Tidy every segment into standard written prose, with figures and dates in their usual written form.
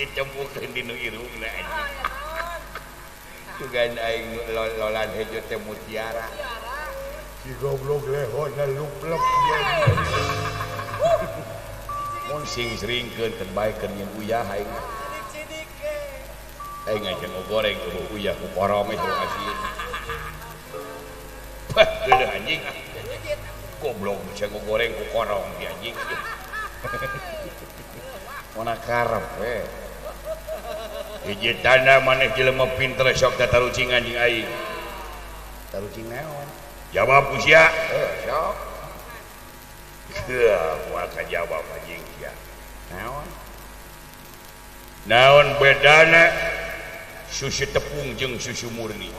dicempukeun dinu irungna anjing. Tugan aing lolan hejo teh mutiara. Si goblok lehonna luplep. Mun sing sringkeun terbaikeun nyen uyah aing. Aing ngajeng goreng uyah ku korong itu asin. Bah, geuleuh anjing. Goblok bisa goreng ku korong di anjing. Mana karep we. Hiji tanda maneh jelema pinter sok tatarucing anjing aing. Tarucing naon? Jawab usia. Sok. Moal kajawab anjing sia. Naon? Naon bedana susu tepung jeung susu murni?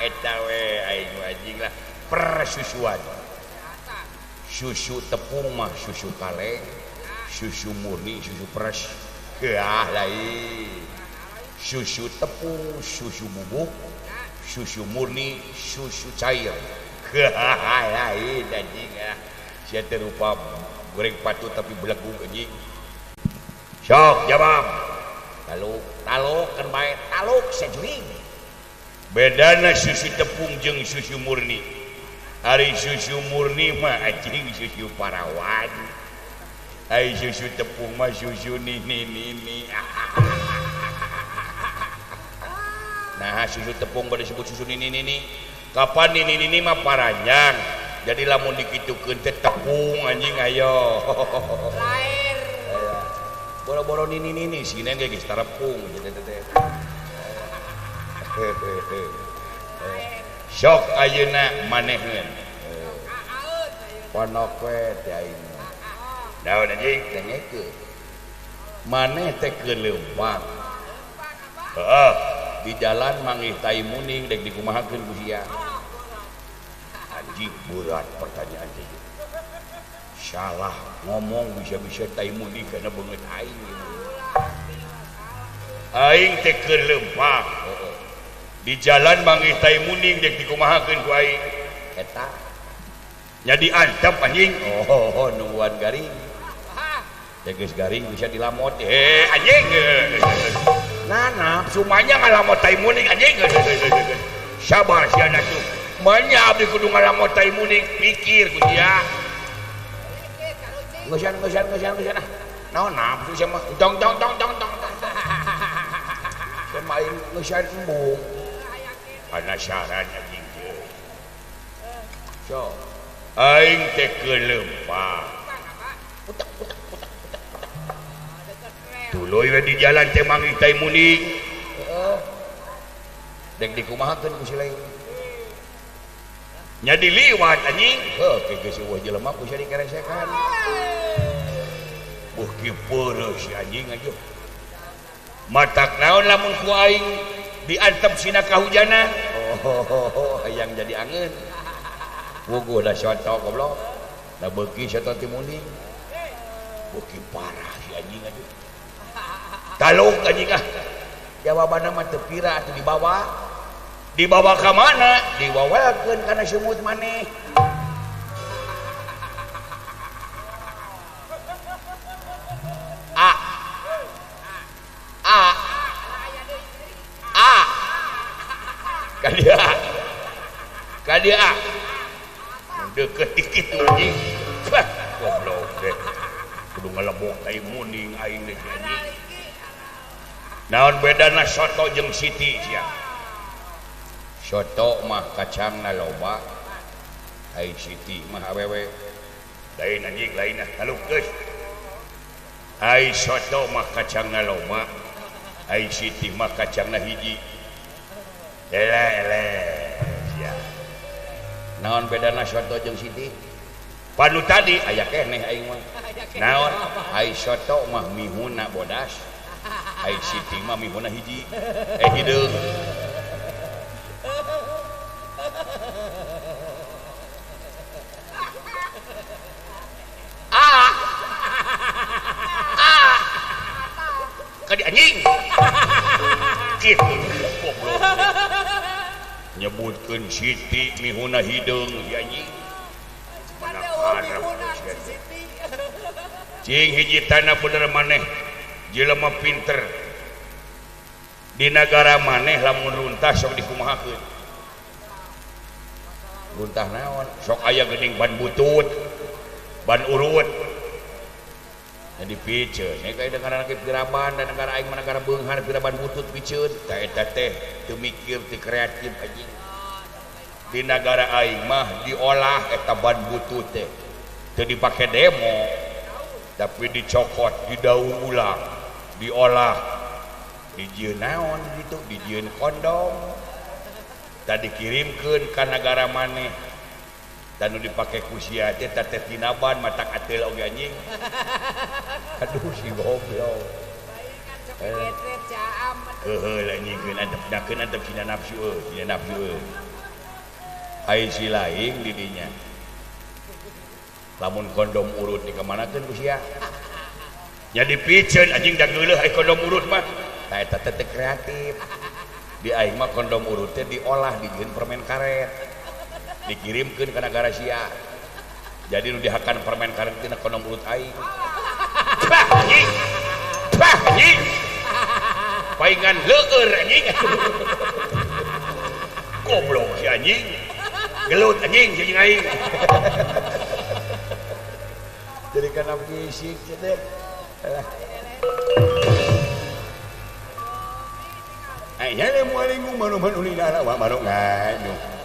Eta we aing anjing lah persusuan. Susu tepung mah susu kaleng, susu murni susu peres. Lain. Susu tepung, susu bubuk, susu murni, susu cair. Lain anjing ah. Sia teh rupa goreng patut tapi belegu anjing. Sok jawab. Taluk kan bae, taluk sajuring. Bedana susu tepung jeung susu murni. Ari susu murni mah anjing susu parawan. Ai susu tepung mah susu nini. Nah, susu tepung pada disebut susu nini. Kapan nini mah paranjang. Jadi lamun dikitukeun teh tepung anjing ayo. Lair. Boro-boro nini sini geus tarepung teh. Sok ayeuna manehkeun. Ponok we teh aing. Daun anjing tengekeun. Maneh teh keur leumpang. Heeh, di jalan manggih tai muning dek dikumahakeun ku sia. Anjing berat pertanyaan teh. Salah ngomong bisa-bisa tai muning kana beungeut aing. Aing teh keur leumpang. Di jalan manggih tai muning dek dikumahakeun ku aing. Eta jadi antep anjing. Oh, nungguan garing. Geus garing bisa dilamot. Anjing. Nah, nafsu manya ngalamot tai muning anjing. Sabar sia atuh. Manya abdi kudu ngalamot tai muning, pikir ku dia. Ngeusan. Naon nafsu sia mah. Tong. Semain ngeusan embung. Penasaran anjing teh. So, aing teh keur leumpang. Tuluy we di jalan teh manggih tai muning. Dek dikumahakeun ku si lain. Nya diliwat anjing. Heuh geus eueuh jelema ku sia dikeresekan. Buh kieu peureuh si anjing aja. Matak naon lamun ku aing diantep sina kahujanan. Oh, hayang jadi angeun. Wuguh da soto goblok. Da beuki soto ti muning. Beuki parah si anjing aja. Taluk anjing ah. Jawabanna mah teu pira atuh dibawa. Dibawa ka mana? Diwawelkeun kana sumut maneh. Kadia. Deket dikit anjing. Goblok deh. Kudu ngelebok tai muning aing teh anjing. Naon bedana soto jeung siti sia? Soto mah kacangna loba. Ai siti mah awewe. Lain anjing lain haluk geus. Ai soto mah kacangna loba. Ai siti mah kacangna hiji. Ele. Sia. Naon bedana soto jeung siti? Panu tadi aya keneh aing mah. Naon? Ai soto mah mihuna bodas. Ai siti mah mihuna hiji. Hideung. Kadi anjing. Kitu goblok. Nyebutkeun siti mihuna hideung ya anjing. Mana karep siti. Cing hiji tanah bener maneh jelema pinter di negara maneh lamun runtah sok dikumahakeun runtah naon sok aya geuning ban butut ban urut jadi piceun nya kayak negara lagi piraban dan negara aing mah negara beunghar piraban butut piceun ta eta teh teu mikir teu kreatif anjing di negara aing mah diolah eta ban butut teh teu dipake demo tapi dicokot didaun ulang diolah dijieun naon gitu dijieun kondom tadi dikirimkeun ka negara maneh dan nu dipake ku sia teh teh tinaban matak ateul oge anjing aduh si goblok heuh anjing antep sina nafsu ai si laing di dinya lamun kondom urut dikemanakeun ku sia jadi piceun anjing da geuleuh ai kondom urut mah tah eta teh kreatif di aing mah kondom urut teh diolah dijieun permen karet dikirimkeun ke negara sia jadi nu dihakan permen karet tina kondom urut aing bah anjing paingan leueur anjing goblok si anjing gelut anjing si aing jadi kana fisik teh ai nya le moal ngomong manu-manu lila wa manu nganyuk